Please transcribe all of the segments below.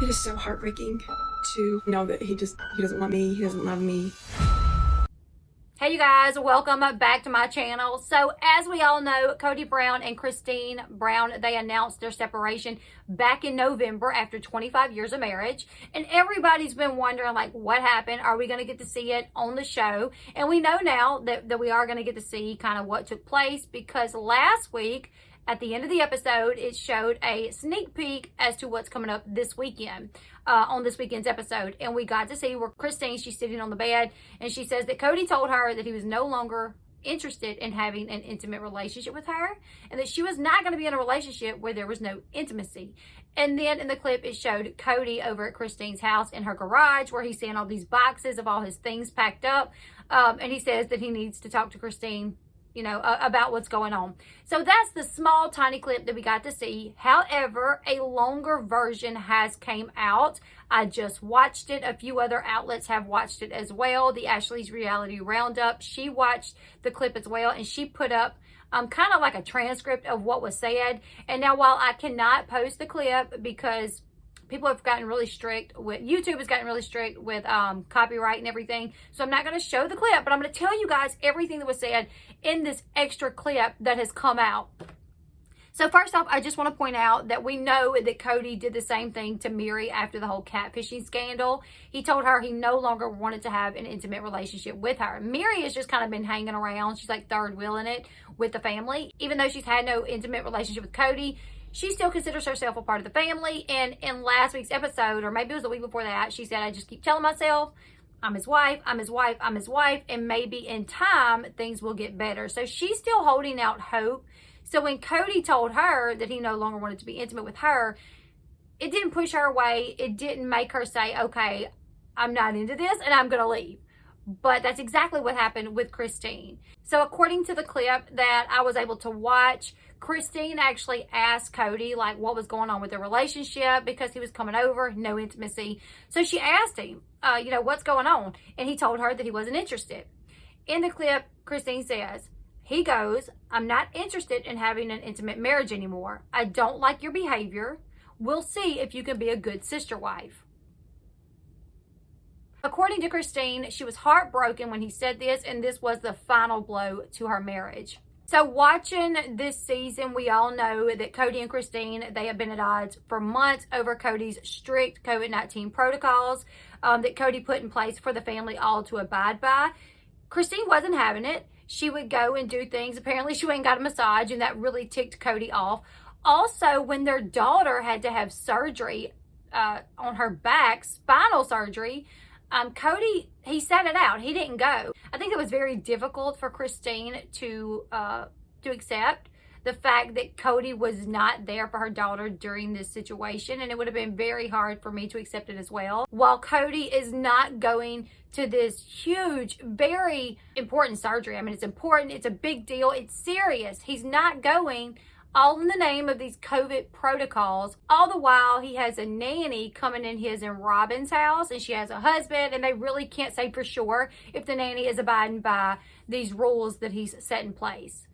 It is so heartbreaking to know that he doesn't want me, he doesn't love me. Hey you guys, welcome back to my channel. So as we all know, Kody Brown and Christine Brown, they announced their separation back in November after 25 years of marriage. And everybody's been wondering, like, what happened? Are we going to get to see it on the show? And we know now that we are going to get to see kind of what took place, because last week, at the end of the episode, it showed a sneak peek as to what's coming up this weekend, on this weekend's episode. And we got to see where Christine, she's sitting on the bed, and she says that Kody told her that he was no longer interested in having an intimate relationship with her, and that she was not going to be in a relationship where there was no intimacy. And then in the clip, it showed Kody over at Christine's house in her garage, where he's seeing all these boxes of all his things packed up. And he says that he needs to talk to Christine, you know, about what's going on. So that's the small, tiny clip that we got to see. However, a longer version has came out. I just watched it. A few other outlets have watched it as well. The Ashley's Reality Roundup, she watched the clip as well, and she put up kind of like a transcript of what was said. And now, while I cannot post the clip because people have gotten really strict with, YouTube has gotten really strict with copyright and everything, so I'm not going to show the clip, but I'm going to tell you guys everything that was said in this extra clip that has come out. So first off, I just want to point out that we know that Kody did the same thing to Mary after the whole catfishing scandal. He told her he no longer wanted to have an intimate relationship with her. Mary has just kind of been hanging around. She's like third wheeling it with the family. Even though she's had no intimate relationship with Kody, she still considers herself a part of the family. And in last week's episode, or maybe it was the week before that, she said, I just keep telling myself, I'm his wife, I'm his wife, I'm his wife, and maybe in time, things will get better. So she's still holding out hope. So when Kody told her that he no longer wanted to be intimate with her, it didn't push her away. It didn't make her say, okay, I'm not into this and I'm going to leave. But that's exactly what happened with Christine. So according to the clip that I was able to watch, Christine actually asked Kody, like, what was going on with their relationship, because he was coming over, no intimacy. So she asked him, you know, what's going on? And he told her that he wasn't interested. In the clip, Christine says, he goes, I'm not interested in having an intimate marriage anymore. I don't like your behavior. We'll see if you can be a good sister wife. According to Christine, she was heartbroken when he said this, and this was the final blow to her marriage. So watching this season, we all know that Kody and Christine, they have been at odds for months over Kody's strict COVID-19 protocols that Kody put in place for the family all to abide by. Christine wasn't having it. She would go and do things. Apparently, she went and got a massage, and that really ticked Kody off. Also, when their daughter had to have surgery on her back, spinal surgery, Kody, he sat it out. He didn't go. I think it was very difficult for Christine to accept the fact that Kody was not there for her daughter during this situation, and it would have been very hard for me to accept it as well. While Kody is not going to this huge, very important surgery, I mean, it's important, it's a big deal, it's serious. He's not going, all in the name of these COVID protocols. All the while, he has a nanny coming in his and Robin's house, and she has a husband, and they really can't say for sure if the nanny is abiding by these rules that he's set in place.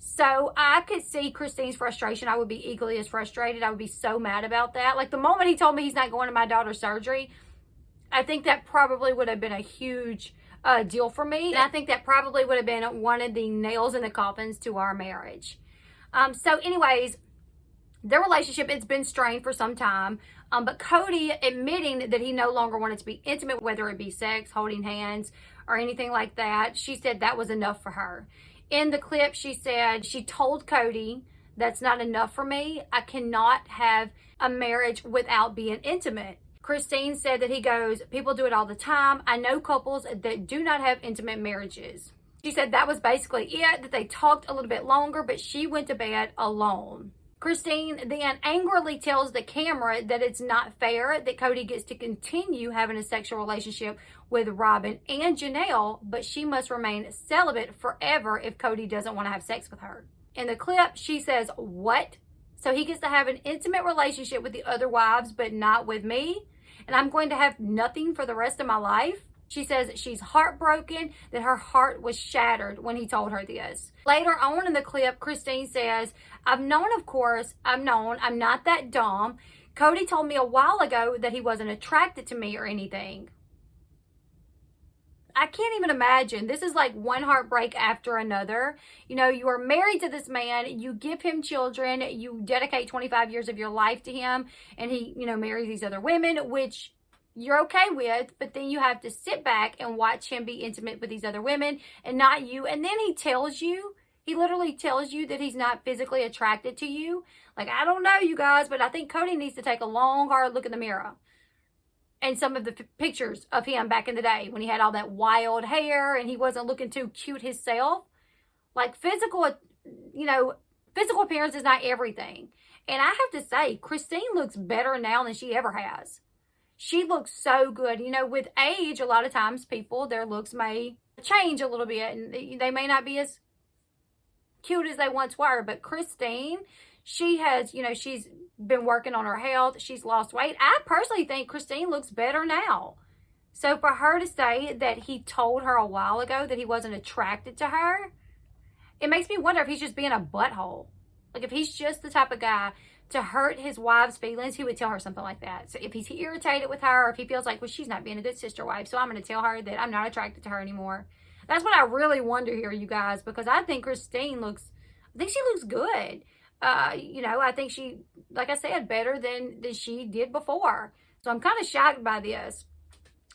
So I could see Christine's frustration. I would be equally as frustrated. I would be so mad about that. Like, the moment he told me he's not going to my daughter's surgery, I think that probably would have been a huge deal for me. And I think that probably would have been one of the nails in the coffins to our marriage. So anyways, their relationship, it's been strained for some time. But Kody admitting that he no longer wanted to be intimate, whether it be sex, holding hands, or anything like that, she said that was enough for her. In the clip, she said she told Kody, that's not enough for me. I cannot have a marriage without being intimate. Christine said that he goes, people do it all the time. I know couples that do not have intimate marriages. She said that was basically it, that they talked a little bit longer, but she went to bed alone. Christine then angrily tells the camera that it's not fair that Kody gets to continue having a sexual relationship with Robin and Janelle, but she must remain celibate forever if Kody doesn't want to have sex with her. In the clip, she says, what? So he gets to have an intimate relationship with the other wives, but not with me? And I'm going to have nothing for the rest of my life? She says she's heartbroken, that her heart was shattered when he told her this. Later on in the clip, Christine says, I'm not that dumb. Kody told me a while ago that he wasn't attracted to me or anything. I can't even imagine. This is like one heartbreak after another. You know, you are married to this man, you give him children, you dedicate 25 years of your life to him, and he, you know, marries these other women, which you're okay with, but then you have to sit back and watch him be intimate with these other women and not you. And then he literally tells you that he's not physically attracted to you. Like, I don't know, you guys, but I think Kody needs to take a long, hard look in the mirror. And some of the pictures of him back in the day when he had all that wild hair and he wasn't looking too cute himself. Like, physical appearance is not everything. And I have to say, Christine looks better now than she ever has. She looks so good. You know, with age, a lot of times their looks may change a little bit and they may not be as cute as they once were. But Christine, she has, you know, she's been working on her health. She's lost weight. I personally think Christine looks better now. So for her to say that he told her a while ago that he wasn't attracted to her, it makes me wonder if he's just being a butthole. Like, if he's just the type of guy to hurt his wife's feelings, he would tell her something like that. So if he's irritated with her, or if he feels like, well, she's not being a good sister wife, so I'm going to tell her that I'm not attracted to her anymore. That's what I really wonder here, you guys, because I think she looks good. You know, I think she, like I said, better than she did before. So I'm kind of shocked by this.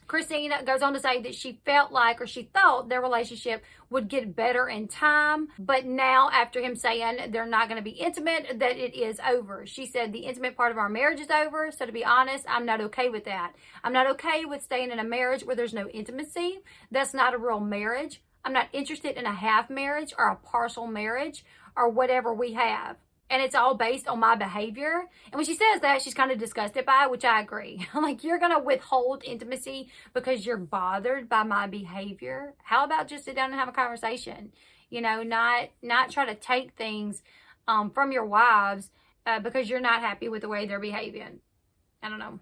Christine goes on to say that she felt like, or she thought their relationship would get better in time. But now, after him saying they're not going to be intimate, that it is over. She said the intimate part of our marriage is over. So to be honest, I'm not okay with that. I'm not okay with staying in a marriage where there's no intimacy. That's not a real marriage. I'm not interested in a half marriage or a partial marriage or whatever we have. And it's all based on my behavior. And when she says that, she's kind of disgusted by it, which I agree. I'm like, you're going to withhold intimacy because you're bothered by my behavior? How about just sit down and have a conversation? You know, not try to take things from your wives because you're not happy with the way they're behaving. I don't know.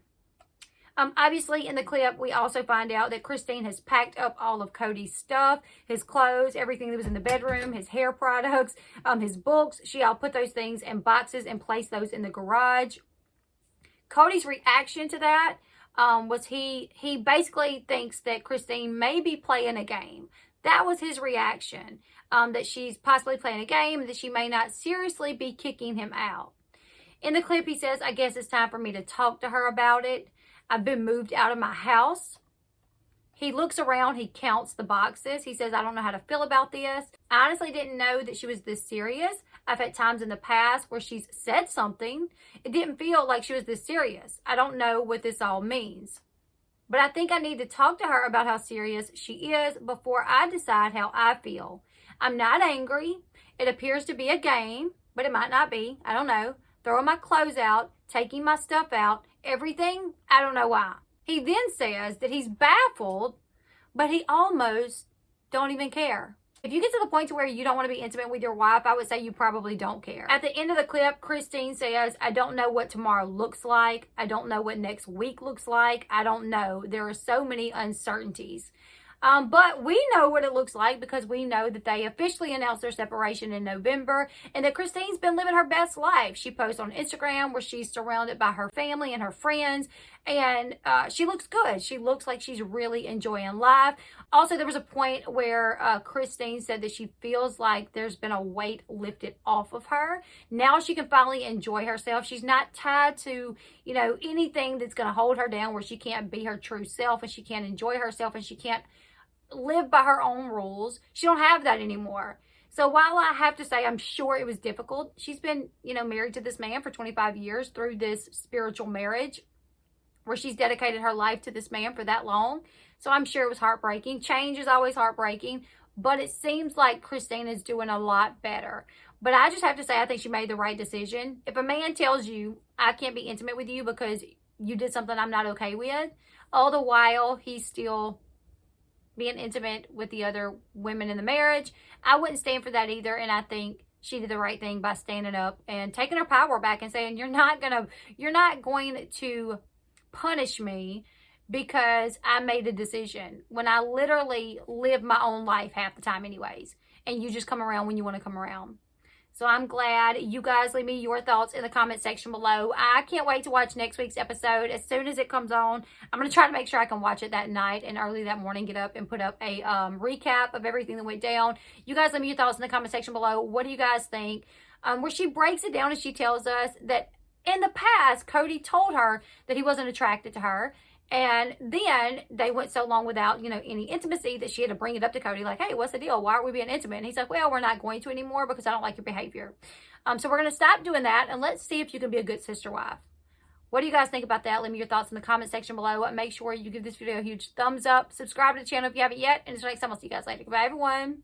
Obviously, in the clip, we also find out that Christine has packed up all of Kody's stuff, his clothes, everything that was in the bedroom, his hair products, his books. She all put those things in boxes and placed those in the garage. Kody's reaction to that was he basically thinks that Christine may be playing a game. That was his reaction, that she's possibly playing a game and that she may not seriously be kicking him out. In the clip, he says, I guess it's time for me to talk to her about it. I've been moved out of my house. He looks around. He counts the boxes. He says, I don't know how to feel about this. I honestly didn't know that she was this serious. I've had times in the past where she's said something. It didn't feel like she was this serious. I don't know what this all means. But I think I need to talk to her about how serious she is before I decide how I feel. I'm not angry. It appears to be a game, but it might not be. I don't know. Throwing my clothes out, taking my stuff out, everything, I don't know why. He then says that he's baffled, but he almost don't even care. If you get to the point to where you don't want to be intimate with your wife, I would say you probably don't care. At the end of the clip, Christine says, I don't know what tomorrow looks like. I don't know what next week looks like. I don't know. There are so many uncertainties. But we know what it looks like because we know that they officially announced their separation in November and that Christine's been living her best life. She posts on Instagram where she's surrounded by her family and her friends, and she looks good. She looks like she's really enjoying life. Also, there was a point where Christine said that she feels like there's been a weight lifted off of her. Now she can finally enjoy herself. She's not tied to, you know, anything that's going to hold her down where she can't be her true self and she can't enjoy herself and she can't live by her own rules. She don't have that anymore. So while I have to say I'm sure it was difficult, she's been, you know, married to this man for 25 years through this spiritual marriage where she's dedicated her life to this man for that long. So I'm sure it was heartbreaking. Change is always heartbreaking, but it seems like Christine is doing a lot better. But I just have to say I think she made the right decision. If a man tells you, I can't be intimate with you because you did something I'm not okay with, all the while he's still being intimate with the other women in the marriage, I wouldn't stand for that either. And I think she did the right thing by standing up and taking her power back and saying, you're not going to punish me because I made a decision when I literally live my own life half the time anyways. And you just come around when you want to come around. So I'm glad. You guys leave me your thoughts in the comment section below. I can't wait to watch next week's episode. As soon as it comes on, I'm going to try to make sure I can watch it that night and early that morning get up and put up a recap of everything that went down. You guys leave me your thoughts in the comment section below. What do you guys think? Where she breaks it down and she tells us that in the past, Kody told her that he wasn't attracted to her. And then they went so long without, you know, any intimacy that she had to bring it up to Kody, like, hey, what's the deal? Why aren't we being intimate? And he's like, well, we're not going to anymore because I don't like your behavior. So we're going to stop doing that, and let's see if you can be a good sister wife. What do you guys think about that? Leave me your thoughts in the comment section below. Make sure you give this video a huge thumbs up. Subscribe to the channel if you haven't yet. And until next time, I'll see you guys later. Goodbye, everyone.